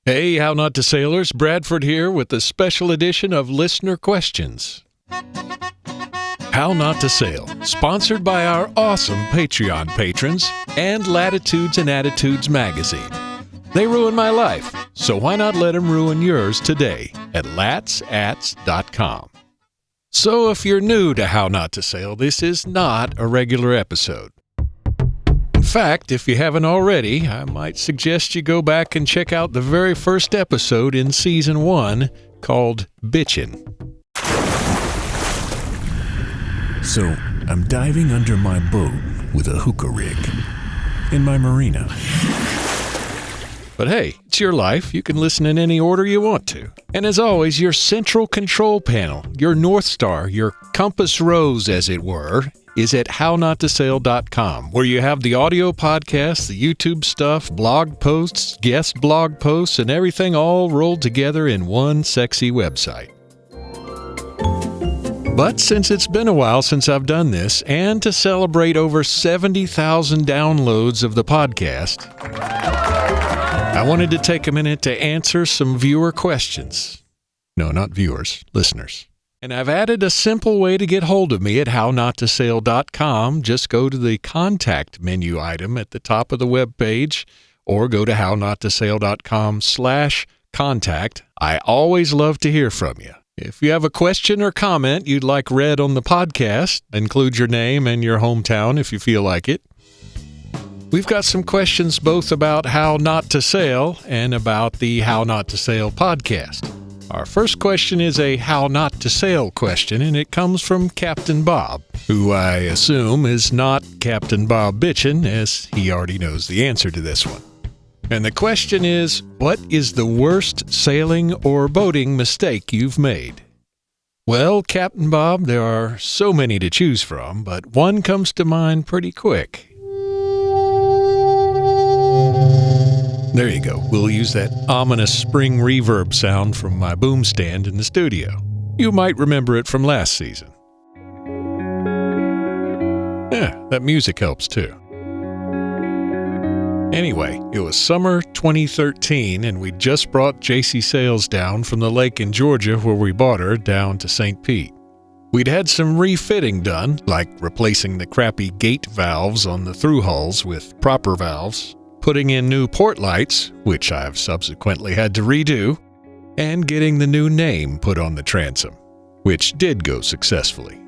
Hey, How Not to Sailors, Bradford here with a special edition of Listener Questions. How Not to Sail, sponsored by our awesome Patreon patrons and Latitudes and Attitudes magazine. They ruin my life, so why not let them ruin yours today at latsats.com. So if you're new to How Not to Sail, this is not a regular episode. In fact, if you haven't already, I might suggest you go back and check out the very first episode in Season 1 called Bitchin'. So, I'm diving under my boat with a hookah rig in my marina. But hey, it's your life. You can listen in any order you want to. And as always, your central control panel, your North Star, your compass rose, as it were, is at hownottosail.com, where you have the audio podcasts, the YouTube stuff, blog posts, guest blog posts, and everything all rolled together in one sexy website. But since it's been a while since I've done this, and to celebrate over 70,000 downloads of the podcast, I wanted to take a minute to answer some viewer questions. No, not viewers, listeners. And I've added a simple way to get hold of me at hownottosail.com. Just go to the contact menu item at the top of the web page, or go to hownottosail.com/contact. I always love to hear from you. If you have a question or comment you'd like read on the podcast, include your name and your hometown if you feel like it. We've got some questions both about How Not to Sail and about the How Not to Sail podcast. Our first question is a How Not to Sail question, and it comes from Captain Bob, who I assume is not Captain Bob Bitchin', as he already knows the answer to this one. And the question is, what is the worst sailing or boating mistake you've made? Well, Captain Bob, there are so many to choose from, but one comes to mind pretty quick. There you go. We'll use that ominous spring reverb sound from my boom stand in the studio. You might remember it from last season. Yeah, that music helps too. Anyway, it was summer 2013, and we just brought JC Sails down from the lake in Georgia where we bought her down to St. Pete. We'd had some refitting done, like replacing the crappy gate valves on the through hulls with proper valves, putting in new port lights, which I've subsequently had to redo, and getting the new name put on the transom, which did go successfully.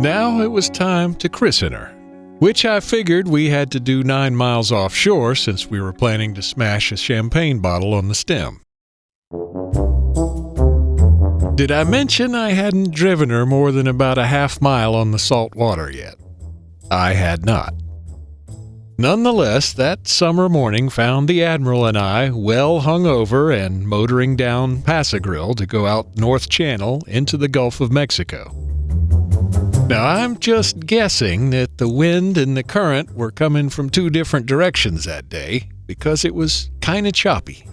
Now it was time to christen her, which I figured we had to do 9 miles offshore since we were planning to smash a champagne bottle on the stem. Did I mention I hadn't driven her more than about a half mile on the salt water yet? I had not. Nonetheless, that summer morning found the Admiral and I well hungover and motoring down Pass-a-Grille to go out North Channel into the Gulf of Mexico. Now, I'm just guessing that the wind and the current were coming from 2 different directions that day because it was kind of choppy.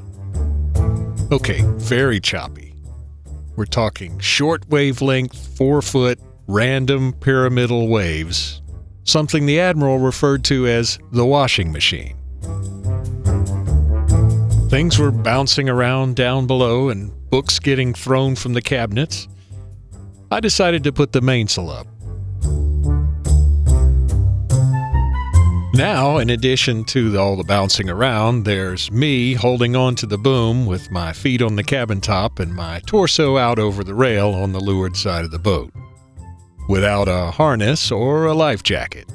Okay, very choppy. We're talking short wavelength, 4-foot, random pyramidal waves. Something the Admiral referred to as the washing machine. Things were bouncing around down below and books getting thrown from the cabinets. I decided to put the mainsail up. Now, in addition to all the bouncing around, there's me holding on to the boom with my feet on the cabin top and my torso out over the rail on the leeward side of the boat, without a harness or a life jacket.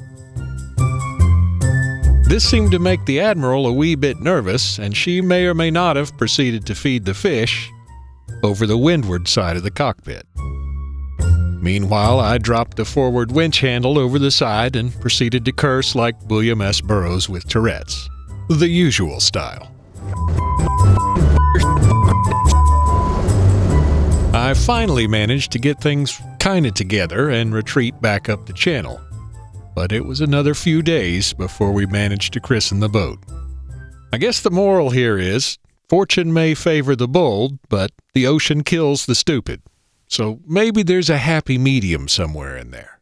This seemed to make the Admiral a wee bit nervous, and she may or may not have proceeded to feed the fish over the windward side of the cockpit. Meanwhile, I dropped the forward winch handle over the side and proceeded to curse like William S. Burroughs with Tourette's. The usual style. I finally managed to get things kinda together and retreat back up the channel, but it was another few days before we managed to christen the boat. I guess the moral here is, fortune may favor the bold, but the ocean kills the stupid. So maybe there's a happy medium somewhere in there.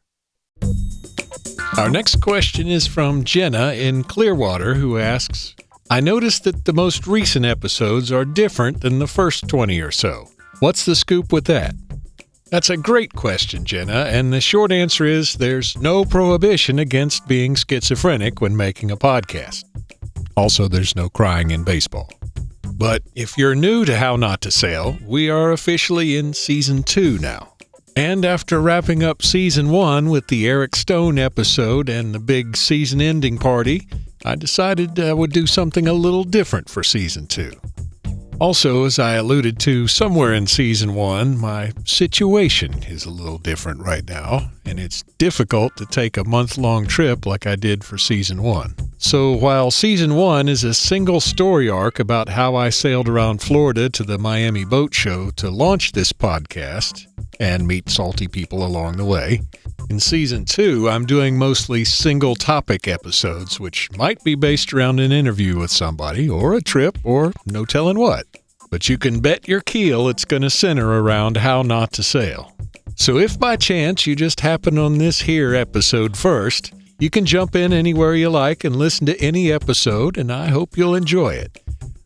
Our next question is from Jenna in Clearwater, who asks, I noticed that the most recent episodes are different than the first 20 or so. What's the scoop with that? That's a great question, Jenna, and the short answer is there's no prohibition against being schizophrenic when making a podcast. Also, there's no crying in baseball. But if you're new to How Not to Sail, we are officially in Season 2 now. And after wrapping up Season 1 with the Eric Stone episode and the big season ending party, I decided I would do something a little different for Season 2. Also, as I alluded to somewhere in Season 1, my situation is a little different right now, and it's difficult to take a month-long trip like I did for Season 1. So while Season 1 is a single story arc about how I sailed around Florida to the Miami Boat Show to launch this podcast and meet salty people along the way, in Season 2, I'm doing mostly single-topic episodes, which might be based around an interview with somebody, or a trip, or no telling what. But you can bet your keel it's going to center around How Not to Sail. So if by chance you just happen on this here episode first, you can jump in anywhere you like and listen to any episode, and I hope you'll enjoy it.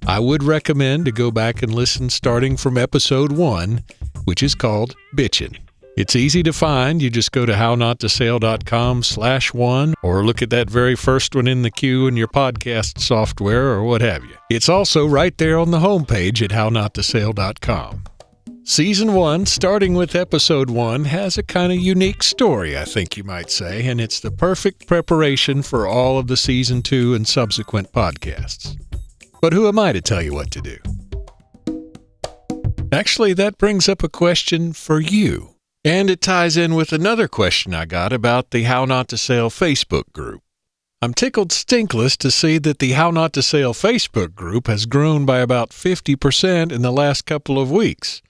I would recommend to go back and listen starting from episode 1, which is called Bitchin'. It's easy to find. You just go to hownottosail.com/1 or look at that very first one in the queue in your podcast software or what have you. It's also right there on the homepage at hownottosail.com. Season 1, starting with episode 1, has a kind of unique story, I think you might say, and it's the perfect preparation for all of the Season 2 and subsequent podcasts. But who am I to tell you what to do? Actually, that brings up a question for you. And it ties in with another question I got about the How Not to Sail Facebook group. I'm tickled stinkless to see that the How Not to Sail Facebook group has grown by about 50% in the last couple of weeks.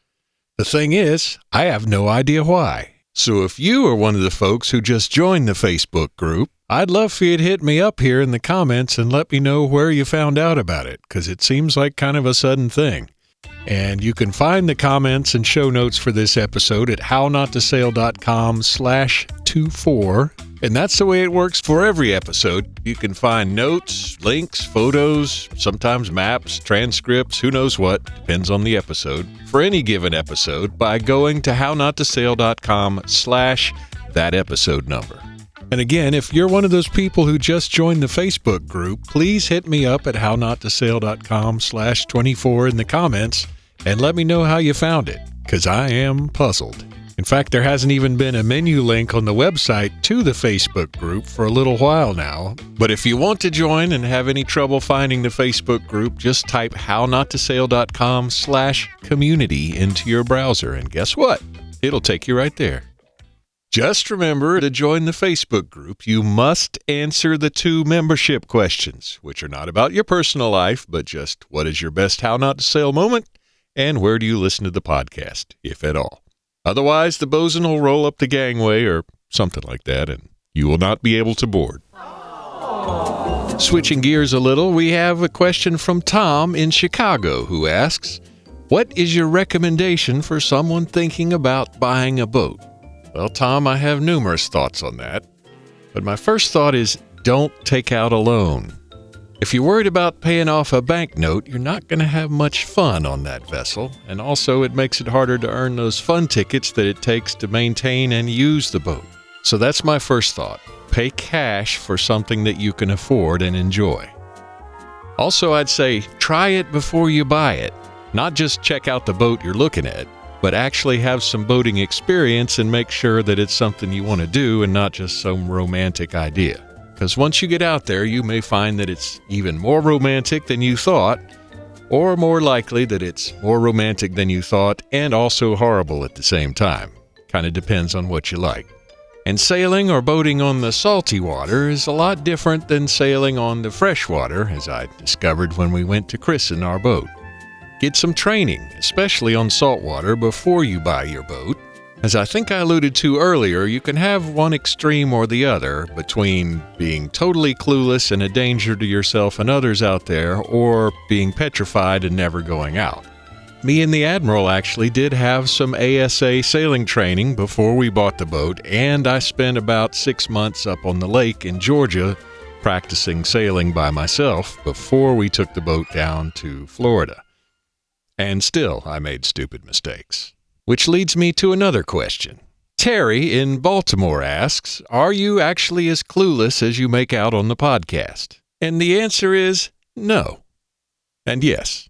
The thing is, I have no idea why. So if you are one of the folks who just joined the Facebook group, I'd love for you to hit me up here in the comments and let me know where you found out about it, because it seems like kind of a sudden thing. And you can find the comments and show notes for this episode at hownottosail.com/24. And that's the way it works for every episode. You can find notes, links, photos, sometimes maps, transcripts, who knows what, depends on the episode, for any given episode by going to hownottosail.com/that episode number. And again, if you're one of those people who just joined the Facebook group, please hit me up at hownottosail.com/24 in the comments and let me know how you found it, because I am puzzled. In fact, there hasn't even been a menu link on the website to the Facebook group for a little while now. But if you want to join and have any trouble finding the Facebook group, just type hownottosail.com/community into your browser, and guess what? It'll take you right there. Just remember, to join the Facebook group, you must answer the 2 membership questions, which are not about your personal life, but just what is your best How Not to Sail moment, and where do you listen to the podcast, if at all. Otherwise, the bosun will roll up the gangway or something like that, and you will not be able to board. Switching gears a little, we have a question from Tom in Chicago, who asks, what is your recommendation for someone thinking about buying a boat? Well, Tom, I have numerous thoughts on that, but my first thought is don't take out a loan. If you're worried about paying off a bank note, you're not going to have much fun on that vessel, and also it makes it harder to earn those fun tickets that it takes to maintain and use the boat. So that's my first thought. Pay cash for something that you can afford and enjoy. Also, I'd say try it before you buy it. Not just check out the boat you're looking at, but actually have some boating experience and make sure that it's something you want to do and not just some romantic idea. Because once you get out there, you may find that it's even more romantic than you thought, or more likely that it's more romantic than you thought and also horrible at the same time. Kind of depends on what you like. And sailing or boating on the salty water is a lot different than sailing on the fresh water, as I discovered when we went to christen our boat. Get some training, especially on saltwater, before you buy your boat. As I think I alluded to earlier, you can have one extreme or the other between being totally clueless and a danger to yourself and others out there, or being petrified and never going out. Me and the Admiral actually did have some ASA sailing training before we bought the boat, and I spent about 6 months up on the lake in Georgia practicing sailing by myself before we took the boat down to Florida. And still, I made stupid mistakes. Which leads me to another question. Terry in Baltimore asks, are you actually as clueless as you make out on the podcast? And the answer is no. And yes.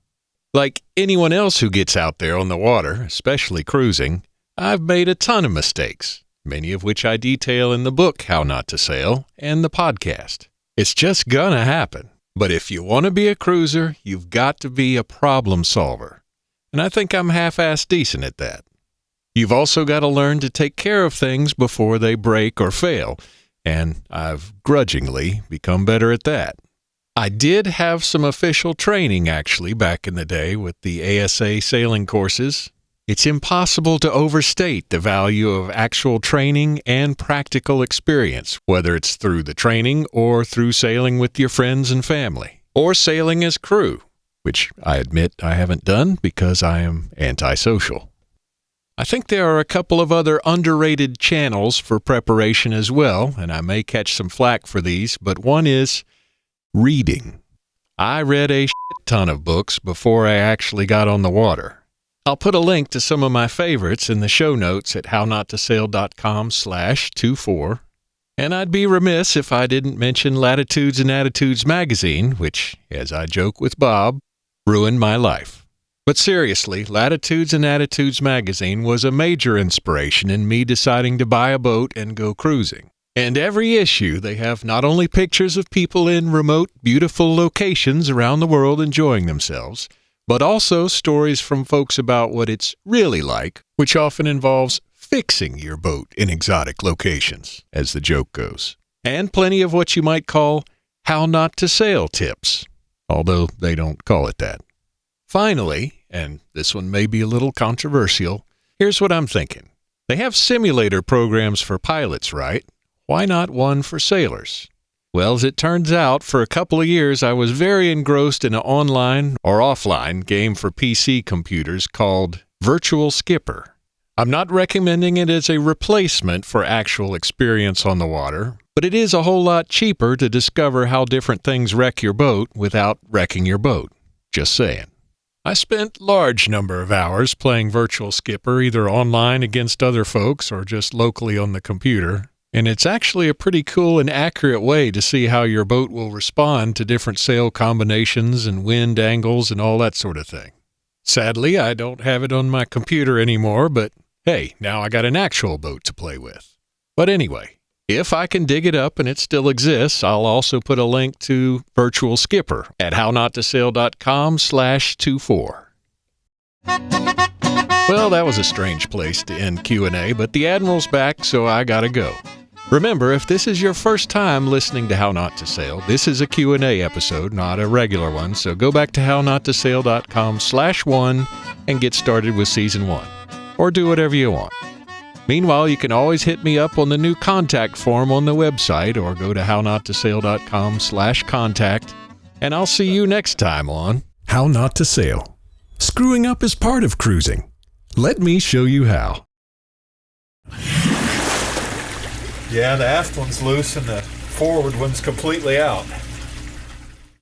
Like anyone else who gets out there on the water, especially cruising, I've made a ton of mistakes, many of which I detail in the book How Not to Sail and the podcast. It's just gonna happen. But if you want to be a cruiser, you've got to be a problem solver. And I think I'm half-assed decent at that. You've also got to learn to take care of things before they break or fail, and I've grudgingly become better at that. I did have some official training, actually, back in the day with the ASA sailing courses. It's impossible to overstate the value of actual training and practical experience, whether it's through the training or through sailing with your friends and family, or sailing as crew, which I admit I haven't done because I am antisocial. I think there are a couple of other underrated channels for preparation as well, and I may catch some flack for these, but one is reading. I read a shit ton of books before I actually got on the water. I'll put a link to some of my favorites in the show notes at hownottosail.com/24, and I'd be remiss if I didn't mention Latitudes and Attitudes magazine, which, as I joke with Bob, ruined my life. But seriously, Latitudes and Attitudes magazine was a major inspiration in me deciding to buy a boat and go cruising. And every issue, they have not only pictures of people in remote, beautiful locations around the world enjoying themselves, but also stories from folks about what it's really like, which often involves fixing your boat in exotic locations, as the joke goes. And plenty of what you might call how not to sail tips, although they don't call it that. Finally, and this one may be a little controversial, here's what I'm thinking. They have simulator programs for pilots, right? Why not one for sailors? Well, as it turns out, for a couple of years I was very engrossed in an online or offline game for PC computers called Virtual Skipper. I'm not recommending it as a replacement for actual experience on the water, but it is a whole lot cheaper to discover how different things wreck your boat without wrecking your boat. Just saying. I spent large number of hours playing Virtual Skipper either online against other folks or just locally on the computer, and it's actually a pretty cool and accurate way to see how your boat will respond to different sail combinations and wind angles and all that sort of thing. Sadly, I don't have it on my computer anymore, but hey, now I got an actual boat to play with. But anyway, if I can dig it up and it still exists, I'll also put a link to Virtual Skipper at hownottosail.com/24. Well, that was a strange place to end Q&A, but the Admiral's back, so I gotta go. Remember, if this is your first time listening to How Not to Sail, this is a Q&A episode, not a regular one, so go back to hownottosail.com/1 and get started with Season 1. Or do whatever you want. Meanwhile, you can always hit me up on the new contact form on the website or go to hownottosail.com/contact, and I'll see you next time on How Not to Sail. Screwing up is part of cruising. Let me show you how. Yeah, the aft one's loose and the forward one's completely out.